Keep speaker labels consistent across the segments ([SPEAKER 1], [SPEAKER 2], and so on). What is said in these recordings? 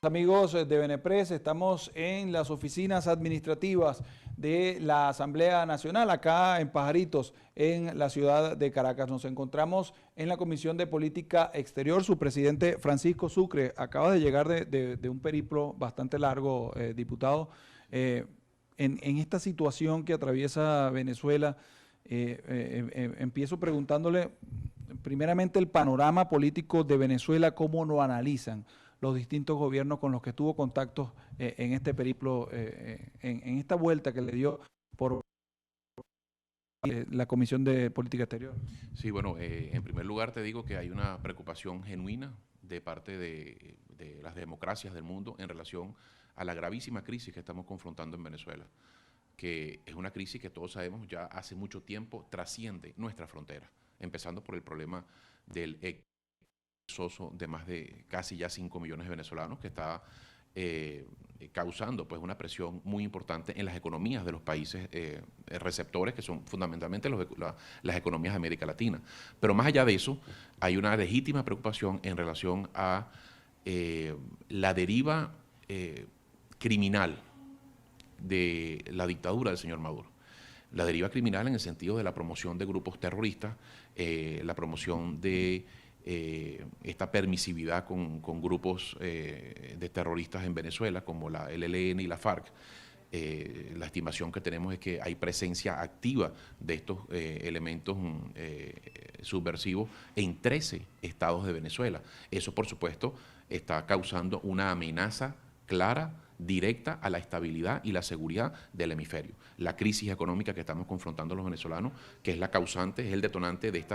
[SPEAKER 1] Amigos de Benepress, estamos en las oficinas administrativas de la Asamblea Nacional, acá en Pajaritos, en la ciudad de Caracas. Nos encontramos en la Comisión de Política Exterior. Su presidente, Francisco Sucre, acaba de llegar de un periplo bastante largo, diputado. En esta situación que atraviesa Venezuela, empiezo preguntándole primeramente el panorama político de Venezuela, cómo lo analizan los distintos gobiernos con los que tuvo contactos en este periplo, en esta vuelta que le dio por la Comisión de Política Exterior.
[SPEAKER 2] Sí, bueno, en primer lugar te digo que hay una preocupación genuina de parte de las democracias del mundo en relación a la gravísima crisis que estamos confrontando en Venezuela, que es una crisis que todos sabemos ya hace mucho tiempo trasciende nuestra frontera, empezando por el problema del éxodo de más de casi ya 5 millones de venezolanos que está causando pues una presión muy importante en las economías de los países receptores, que son fundamentalmente las economías de América Latina. Pero más allá de eso, hay una legítima preocupación en relación a la deriva criminal de la dictadura del señor Maduro. La deriva criminal en el sentido de la promoción de grupos terroristas, la promoción de esta permisividad con grupos de terroristas en Venezuela, como el ELN y la FARC. La estimación que tenemos es que hay presencia activa de estos elementos subversivos en 13 estados de Venezuela. Eso, por supuesto, está causando una amenaza clara, directa a la estabilidad y la seguridad del hemisferio. La crisis económica que estamos confrontando los venezolanos, que es la causante, es el detonante de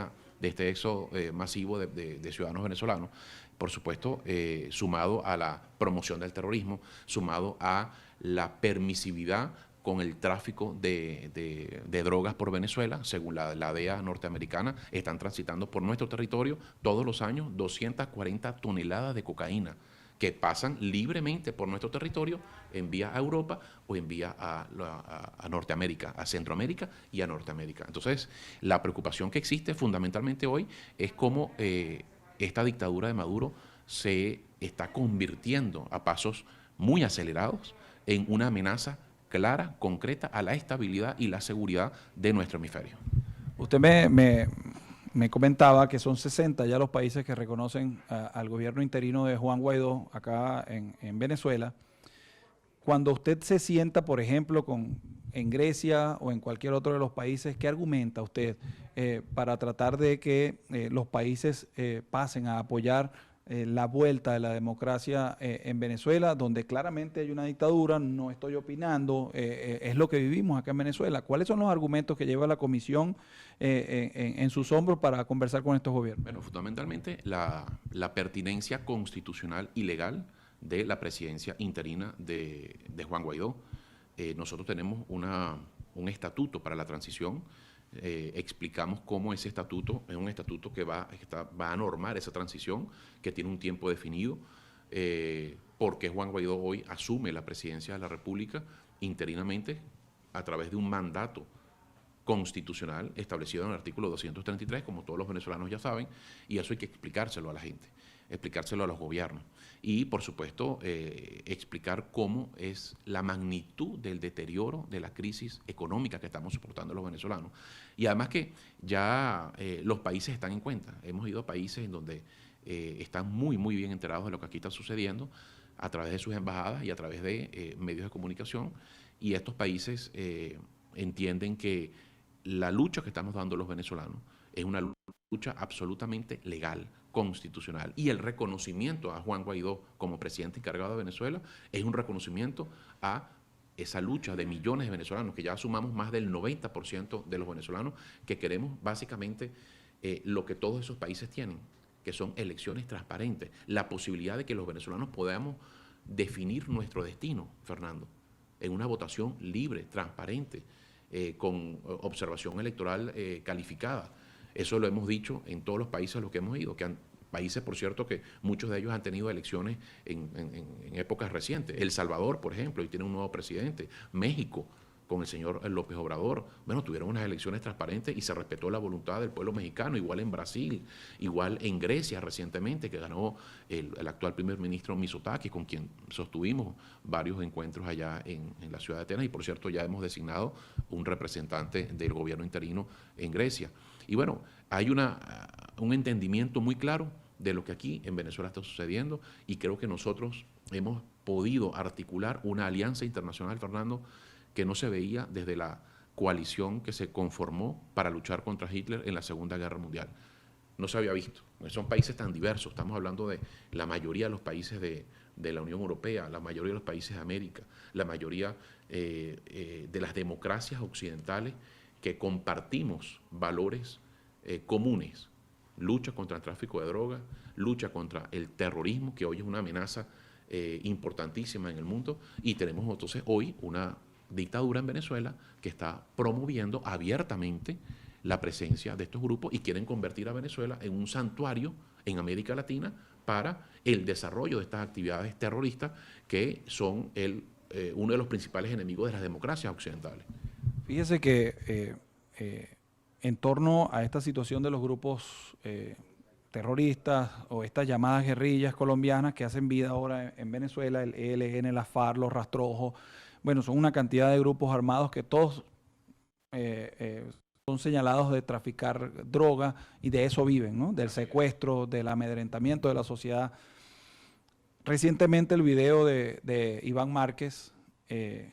[SPEAKER 2] este éxodo masivo de ciudadanos venezolanos, por supuesto, sumado a la promoción del terrorismo, sumado a la permisividad con el tráfico de drogas por Venezuela. Según la DEA norteamericana, están transitando por nuestro territorio todos los años 240 toneladas de cocaína, que pasan libremente por nuestro territorio en vía a Europa o en vía a Norteamérica, a Centroamérica y a Norteamérica. Entonces, la preocupación que existe fundamentalmente hoy es cómo esta dictadura de Maduro se está convirtiendo a pasos muy acelerados en una amenaza clara, concreta a la estabilidad y la seguridad de nuestro hemisferio.
[SPEAKER 1] Usted me comentaba que son 60 ya los países que reconocen al gobierno interino de Juan Guaidó acá en Venezuela. Cuando usted se sienta, por ejemplo, en Grecia o en cualquier otro de los países, ¿qué argumenta usted para tratar de que los países pasen a apoyar la vuelta de la democracia en Venezuela, donde claramente hay una dictadura? No estoy opinando, es lo que vivimos acá en Venezuela. ¿Cuáles son los argumentos que lleva la Comisión en sus hombros para conversar con estos gobiernos?
[SPEAKER 2] Bueno, fundamentalmente la pertinencia constitucional y legal de la presidencia interina de Juan Guaidó. Nosotros tenemos un estatuto para la transición. Explicamos cómo ese estatuto es un estatuto que va a normar esa transición, que tiene un tiempo definido, porque Juan Guaidó hoy asume la presidencia de la República interinamente a través de un mandato constitucional establecido en el artículo 233, como todos los venezolanos ya saben, y eso hay que explicárselo a la gente, explicárselo a los gobiernos y, por supuesto, explicar cómo es la magnitud del deterioro de la crisis económica que estamos soportando los venezolanos. Y además que ya los países están en cuenta. Hemos ido a países en donde están muy bien enterados de lo que aquí está sucediendo a través de sus embajadas y a través de medios de comunicación, y estos países entienden que la lucha que estamos dando los venezolanos es una lucha absolutamente legal, constitucional, y el reconocimiento a Juan Guaidó como presidente encargado de Venezuela es un reconocimiento a esa lucha de millones de venezolanos, que ya sumamos más del 90% de los venezolanos que queremos básicamente lo que todos esos países tienen, que son elecciones transparentes, la posibilidad de que los venezolanos podamos definir nuestro destino, Fernando, en una votación libre, transparente, con observación electoral calificada. Eso lo hemos dicho en todos los países a los que hemos ido, países, por cierto, que muchos de ellos han tenido elecciones en épocas recientes. El Salvador, por ejemplo, y tiene un nuevo presidente. México, con el señor López Obrador. Bueno, tuvieron unas elecciones transparentes y se respetó la voluntad del pueblo mexicano, igual en Brasil, igual en Grecia recientemente, que ganó el actual primer ministro Mitsotakis, con quien sostuvimos varios encuentros allá en la ciudad de Atenas, y por cierto ya hemos designado un representante del gobierno interino en Grecia. Y bueno, hay un entendimiento muy claro de lo que aquí en Venezuela está sucediendo, y creo que nosotros hemos podido articular una alianza internacional, Fernando, que no se veía desde la coalición que se conformó para luchar contra Hitler en la Segunda Guerra Mundial. No se había visto. Son países tan diversos, estamos hablando de la mayoría de los países de la Unión Europea, la mayoría de los países de América, la mayoría de las democracias occidentales que compartimos valores comunes. Lucha contra el tráfico de drogas, lucha contra el terrorismo, que hoy es una amenaza importantísima en el mundo, y tenemos entonces hoy una dictadura en Venezuela que está promoviendo abiertamente la presencia de estos grupos y quieren convertir a Venezuela en un santuario en América Latina para el desarrollo de estas actividades terroristas que son uno de los principales enemigos de las democracias occidentales.
[SPEAKER 1] Fíjese que en torno a esta situación de los grupos terroristas o estas llamadas guerrillas colombianas que hacen vida ahora en Venezuela, el ELN, la FARC, los Rastrojos, bueno, son una cantidad de grupos armados que todos son señalados de traficar droga y de eso viven, ¿no? Del secuestro, del amedrentamiento de la sociedad. Recientemente el video de Iván Márquez,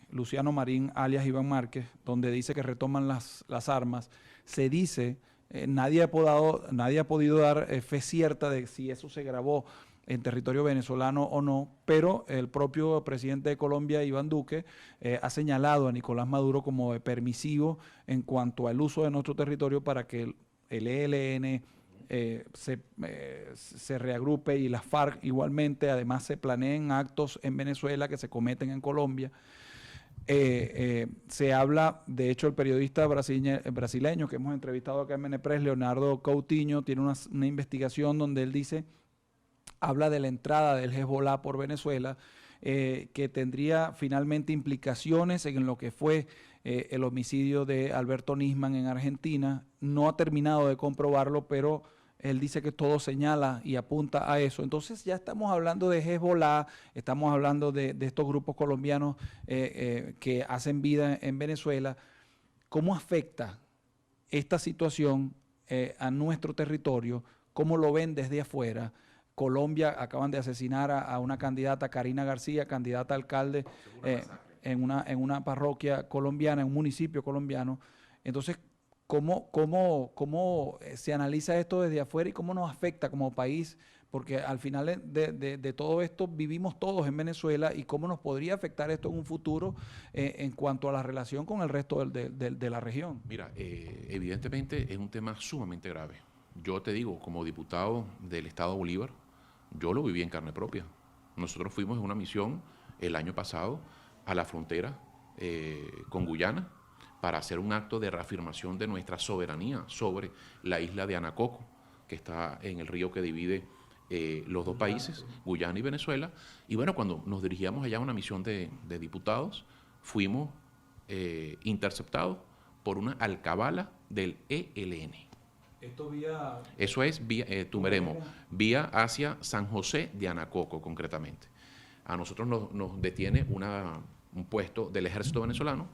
[SPEAKER 1] Luciano Marín alias Iván Márquez, donde dice que retoman las armas, se dice, nadie ha podido dar fe cierta de si eso se grabó en territorio venezolano o no, pero el propio presidente de Colombia, Iván Duque, ha señalado a Nicolás Maduro como permisivo en cuanto al uso de nuestro territorio para que el ELN se reagrupe y las FARC igualmente. Además se planeen actos en Venezuela que se cometen en Colombia. Se habla, de hecho el periodista brasileño que hemos entrevistado acá en Menepress, Leonardo Coutinho, tiene una investigación donde él dice, habla de la entrada del Hezbollah por Venezuela, que tendría finalmente implicaciones en lo que fue el homicidio de Alberto Nisman en Argentina. No ha terminado de comprobarlo, pero él dice que todo señala y apunta a eso. Entonces ya estamos hablando de Hezbollah, estamos hablando de estos grupos colombianos que hacen vida en Venezuela. ¿Cómo afecta esta situación a nuestro territorio? ¿Cómo lo ven desde afuera? Colombia, acaban de asesinar a una candidata, Karina García, candidata a alcalde en una parroquia colombiana, en un municipio colombiano. Entonces, ¿cómo se analiza esto desde afuera y cómo nos afecta como país? Porque al final de todo esto vivimos todos en Venezuela, y cómo nos podría afectar esto en un futuro en cuanto a la relación con el resto de la región.
[SPEAKER 2] Mira, evidentemente es un tema sumamente grave. Yo te digo, como diputado del Estado Bolívar, yo lo viví en carne propia. Nosotros fuimos en una misión el año pasado a la frontera con Guyana para hacer un acto de reafirmación de nuestra soberanía sobre la isla de Anacoco, que está en el río que divide los dos países, Guyana y Venezuela. Y bueno, cuando nos dirigíamos allá a una misión de diputados, fuimos interceptados por una alcabala del ELN. Eso es vía Tumeremo, vía hacia San José de Anacoco, concretamente. A nosotros nos detiene un puesto del ejército venezolano,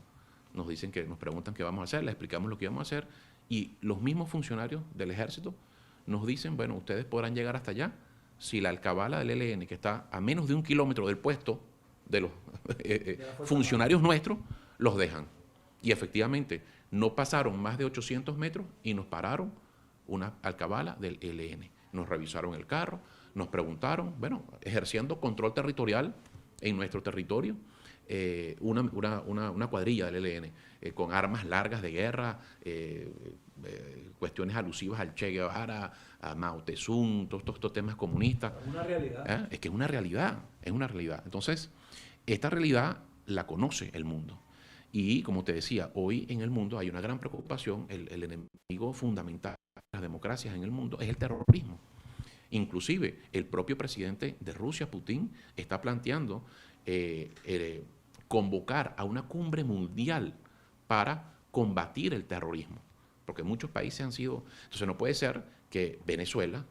[SPEAKER 2] nos preguntan qué vamos a hacer, les explicamos lo que íbamos a hacer, y los mismos funcionarios del ejército nos dicen, bueno, ustedes podrán llegar hasta allá si la alcabala del ELN, que está a menos de 1 kilómetro del puesto de los funcionarios nuestros, los dejan. Y efectivamente, no pasaron más de 800 metros y nos pararon una alcabala del ELN. Nos revisaron el carro, nos preguntaron, bueno, ejerciendo control territorial en nuestro territorio, una cuadrilla del ELN con armas largas de guerra, cuestiones alusivas al Che Guevara, a Mao Zedong, todos estos temas comunistas.
[SPEAKER 1] Una realidad.
[SPEAKER 2] Es que es una realidad. Entonces, esta realidad la conoce el mundo. Y como te decía, hoy en el mundo hay una gran preocupación. El enemigo fundamental de las democracias en el mundo es el terrorismo. Inclusive el propio presidente de Rusia, Putin, está planteando convocar a una cumbre mundial para combatir el terrorismo, porque muchos países han sido... Entonces no puede ser que Venezuela,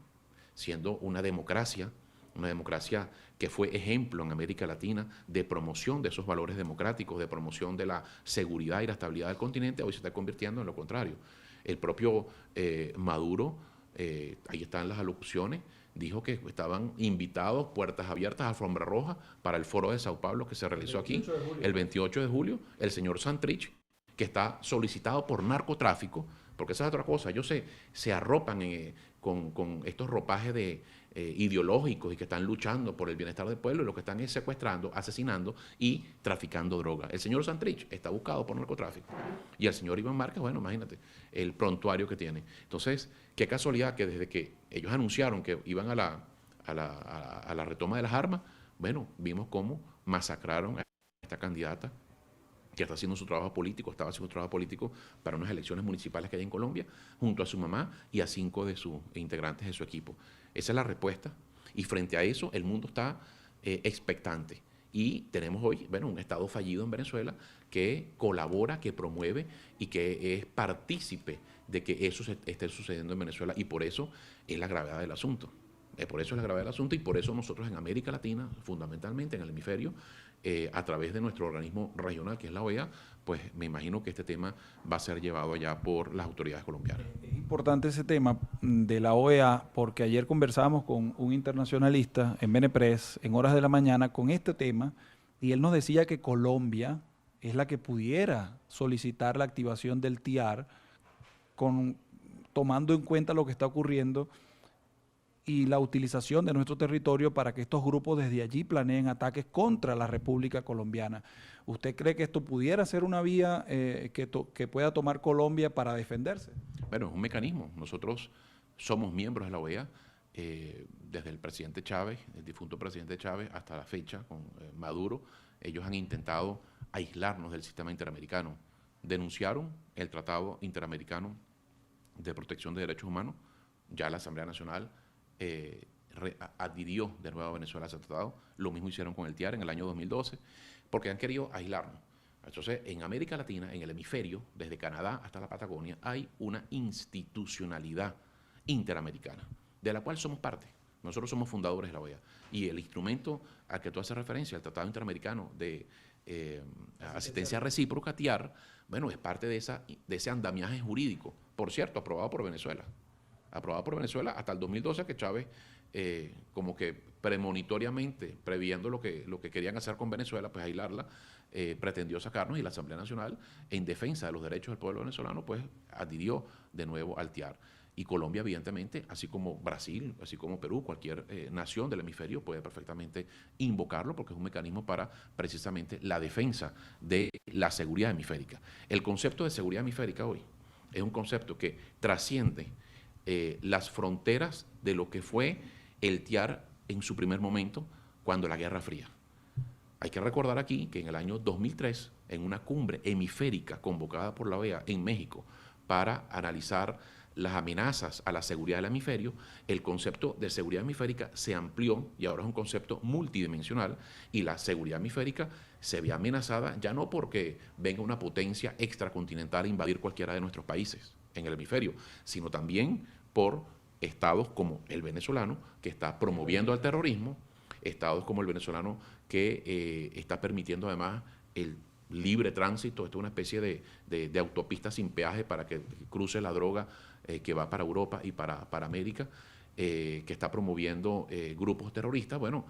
[SPEAKER 2] siendo una democracia que fue ejemplo en América Latina de promoción de esos valores democráticos, de promoción de la seguridad y la estabilidad del continente, hoy se está convirtiendo en lo contrario. El propio Maduro, ahí están las alocuciones, dijo que estaban invitados, puertas abiertas, alfombra roja, para el foro de Sao Paulo que se realizó aquí el 28 de julio, el señor Santrich, que está solicitado por narcotráfico, porque esa es otra cosa, ellos se arropan con estos ropajes ideológicos y que están luchando por el bienestar del pueblo, y lo que están es secuestrando, asesinando y traficando droga. El señor Santrich está buscado por narcotráfico y el señor Iván Márquez, bueno, imagínate el prontuario que tiene. Entonces, qué casualidad que desde que ellos anunciaron que iban a la retoma de las armas, bueno, vimos cómo masacraron a esta candidata que está haciendo su trabajo político, estaba haciendo su trabajo político para unas elecciones municipales que hay en Colombia, junto a su mamá y a 5 de sus integrantes de su equipo. Esa es la respuesta. Y frente a eso, el mundo está expectante. Y tenemos hoy, bueno, un Estado fallido en Venezuela que colabora, que promueve y que es partícipe de que eso esté sucediendo en Venezuela. Y por eso es la gravedad del asunto. Por eso es la gravedad del asunto y por eso nosotros en América Latina, fundamentalmente en el hemisferio, a través de nuestro organismo regional, que es la OEA, pues me imagino que este tema va a ser llevado allá por las autoridades colombianas.
[SPEAKER 1] Es importante ese tema de la OEA porque ayer conversábamos con un internacionalista en Benepress en horas de la mañana con este tema y él nos decía que Colombia es la que pudiera solicitar la activación del TIAR tomando en cuenta lo que está ocurriendo y la utilización de nuestro territorio para que estos grupos desde allí planeen ataques contra la República Colombiana. ¿Usted cree que esto pudiera ser una vía que pueda tomar Colombia para defenderse?
[SPEAKER 2] Bueno, es un mecanismo. Nosotros somos miembros de la OEA desde el presidente Chávez, el difunto presidente Chávez, hasta la fecha con Maduro. Ellos han intentado aislarnos del sistema interamericano. Denunciaron el Tratado Interamericano de Protección de Derechos Humanos. Ya la Asamblea Nacional adhirió de nuevo a Venezuela a ese tratado. Lo mismo hicieron con el TIAR en el año 2012, porque han querido aislarnos. Entonces, en América Latina, en el hemisferio, desde Canadá hasta la Patagonia, hay una institucionalidad interamericana, de la cual somos parte. Nosotros somos fundadores de la OEA. Y el instrumento al que tú haces referencia, el Tratado Interamericano de Asistencia Recíproca, TIAR, bueno, es parte de ese andamiaje jurídico, por cierto, aprobado por Venezuela hasta el 2012, que Chávez, como que premonitoriamente, previendo lo que querían hacer con Venezuela, pues aislarla, pretendió sacarnos y la Asamblea Nacional, en defensa de los derechos del pueblo venezolano, pues adhirió de nuevo al TIAR. Y Colombia, evidentemente, así como Brasil, así como Perú, cualquier nación del hemisferio puede perfectamente invocarlo porque es un mecanismo para precisamente la defensa de la seguridad hemisférica. El concepto de seguridad hemisférica hoy es un concepto que trasciende las fronteras de lo que fue el TIAR en su primer momento cuando la Guerra Fría. Hay que recordar aquí que en el año 2003, en una cumbre hemisférica convocada por la OEA en México para analizar las amenazas a la seguridad del hemisferio, el concepto de seguridad hemisférica se amplió y ahora es un concepto multidimensional y la seguridad hemisférica se ve amenazada ya no porque venga una potencia extracontinental a invadir cualquiera de nuestros países en el hemisferio, sino también por estados como el venezolano, que está promoviendo el terrorismo, estados como el venezolano que está permitiendo además el libre tránsito. Esto es una especie de autopista sin peaje para que cruce la droga que va para Europa y para América, que está promoviendo grupos terroristas. Bueno,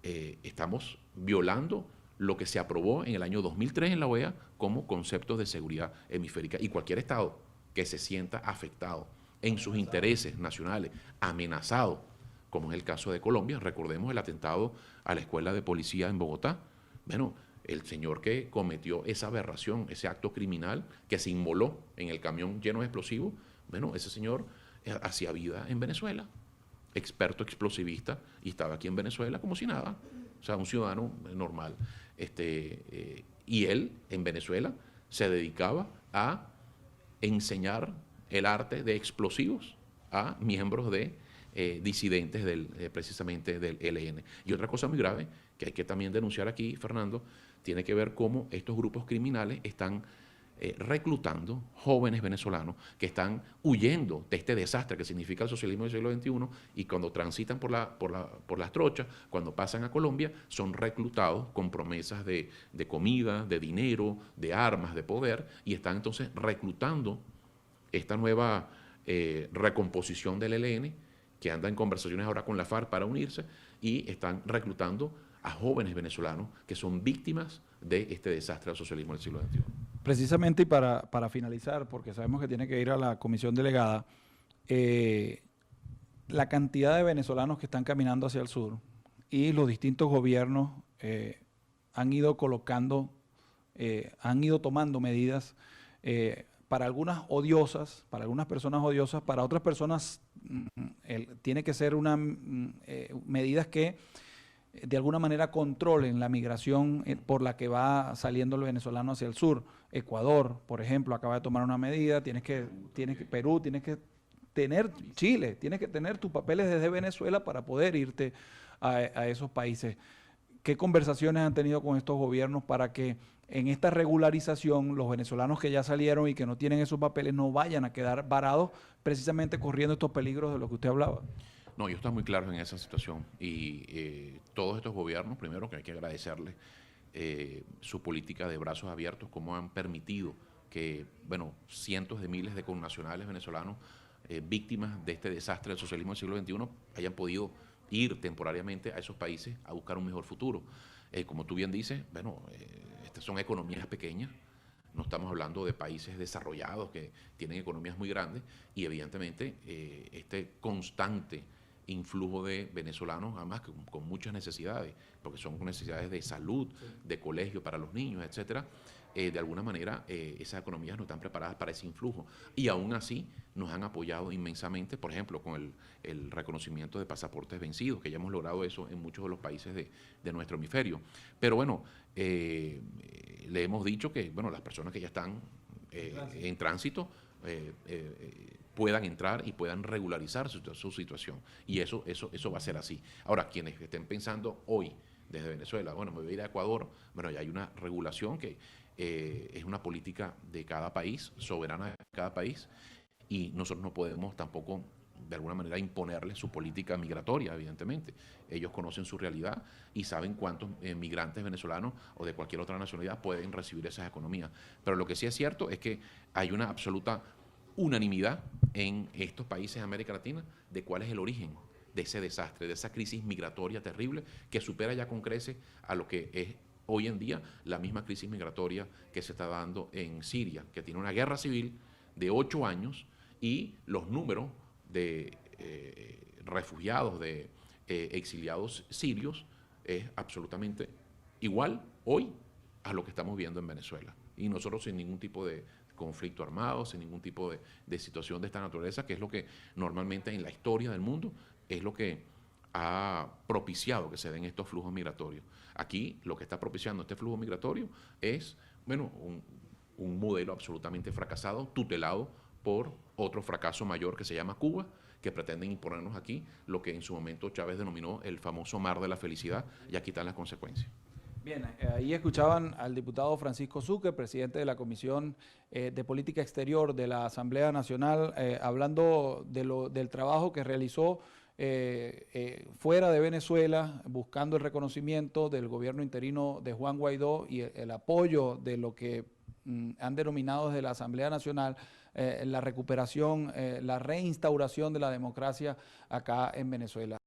[SPEAKER 2] estamos violando lo que se aprobó en el año 2003 en la OEA como conceptos de seguridad hemisférica. Y cualquier estado que se sienta afectado en sus intereses nacionales, amenazado, como es el caso de Colombia. Recordemos el atentado a la escuela de policía en Bogotá. Bueno, el señor que cometió esa aberración, ese acto criminal, que se inmoló en el camión lleno de explosivos, bueno, ese señor hacía vida en Venezuela, experto explosivista, y estaba aquí en Venezuela como si nada, o sea, un ciudadano normal. Y él, en Venezuela, se dedicaba a enseñar el arte de explosivos a miembros de disidentes precisamente del ELN. Y otra cosa muy grave que hay que también denunciar aquí, Fernando, tiene que ver cómo estos grupos criminales están reclutando jóvenes venezolanos que están huyendo de este desastre que significa el socialismo del siglo XXI, y cuando transitan por las trochas, cuando pasan a Colombia, son reclutados con promesas de comida, de dinero, de armas, de poder, y están entonces reclutando esta nueva recomposición del ELN, que anda en conversaciones ahora con la FARC para unirse, y están reclutando a jóvenes venezolanos que son víctimas de este desastre del socialismo del siglo XXI.
[SPEAKER 1] Precisamente, y para finalizar, porque sabemos que tiene que ir a la comisión delegada, la cantidad de venezolanos que están caminando hacia el sur y los distintos gobiernos han ido colocando, han ido tomando medidas para algunas odiosas, para algunas personas odiosas, para otras personas tiene que ser medidas que de alguna manera controlen la migración por la que va saliendo el venezolano hacia el sur. Ecuador, por ejemplo, acaba de tomar una medida, Perú, tienes que tener, Chile, tienes que tener tus papeles desde Venezuela para poder irte a esos países. ¿Qué conversaciones han tenido con estos gobiernos para que en esta regularización los venezolanos que ya salieron y que no tienen esos papeles no vayan a quedar varados precisamente corriendo estos peligros de los que usted hablaba?
[SPEAKER 2] No, yo estoy muy claro en esa situación, y todos estos gobiernos, primero que hay que agradecerles su política de brazos abiertos, cómo han permitido que, bueno, cientos de miles de connacionales venezolanos víctimas de este desastre del socialismo del siglo XXI hayan podido ir temporariamente a esos países a buscar un mejor futuro. Como tú bien dices, bueno, estas son economías pequeñas, no estamos hablando de países desarrollados que tienen economías muy grandes, y evidentemente este constante influjo de venezolanos, además con muchas necesidades, porque son necesidades de salud, de colegio para los niños, etcétera. De alguna manera esas economías no están preparadas para ese influjo, y aún así nos han apoyado inmensamente, por ejemplo, con el reconocimiento de pasaportes vencidos, que ya hemos logrado eso en muchos de los países de nuestro hemisferio. Pero bueno, le hemos dicho que, bueno, las personas que ya están en tránsito puedan entrar y puedan regularizar su situación, y eso va a ser así. Ahora, quienes estén pensando hoy desde Venezuela, bueno, me voy a ir a Ecuador, bueno, ya hay una regulación que es una política de cada país, soberana de cada país, y nosotros no podemos tampoco de alguna manera imponerles su política migratoria, evidentemente. Ellos conocen su realidad y saben cuántos migrantes venezolanos o de cualquier otra nacionalidad pueden recibir esas economías. Pero lo que sí es cierto es que hay una absoluta unanimidad en estos países de América Latina de cuál es el origen de ese desastre, de esa crisis migratoria terrible que supera ya con creces a lo que es hoy en día la misma crisis migratoria que se está dando en Siria, que tiene una guerra civil de 8 años, y los números de refugiados, de exiliados sirios es absolutamente igual hoy a lo que estamos viendo en Venezuela. Y nosotros sin ningún tipo de conflicto armado, sin ningún tipo de situación de esta naturaleza, que es lo que normalmente en la historia del mundo es lo que ha propiciado que se den estos flujos migratorios. Aquí lo que está propiciando este flujo migratorio es, bueno, un modelo absolutamente fracasado, tutelado por otro fracaso mayor que se llama Cuba, que pretenden imponernos aquí lo que en su momento Chávez denominó el famoso mar de la felicidad, y aquí están las consecuencias.
[SPEAKER 1] Bien, ahí escuchaban al diputado Francisco Sucre, presidente de la Comisión de Política Exterior de la Asamblea Nacional, hablando del trabajo que realizó fuera de Venezuela, buscando el reconocimiento del gobierno interino de Juan Guaidó y el apoyo de lo que han denominado desde la Asamblea Nacional la recuperación, la reinstauración de la democracia acá en Venezuela.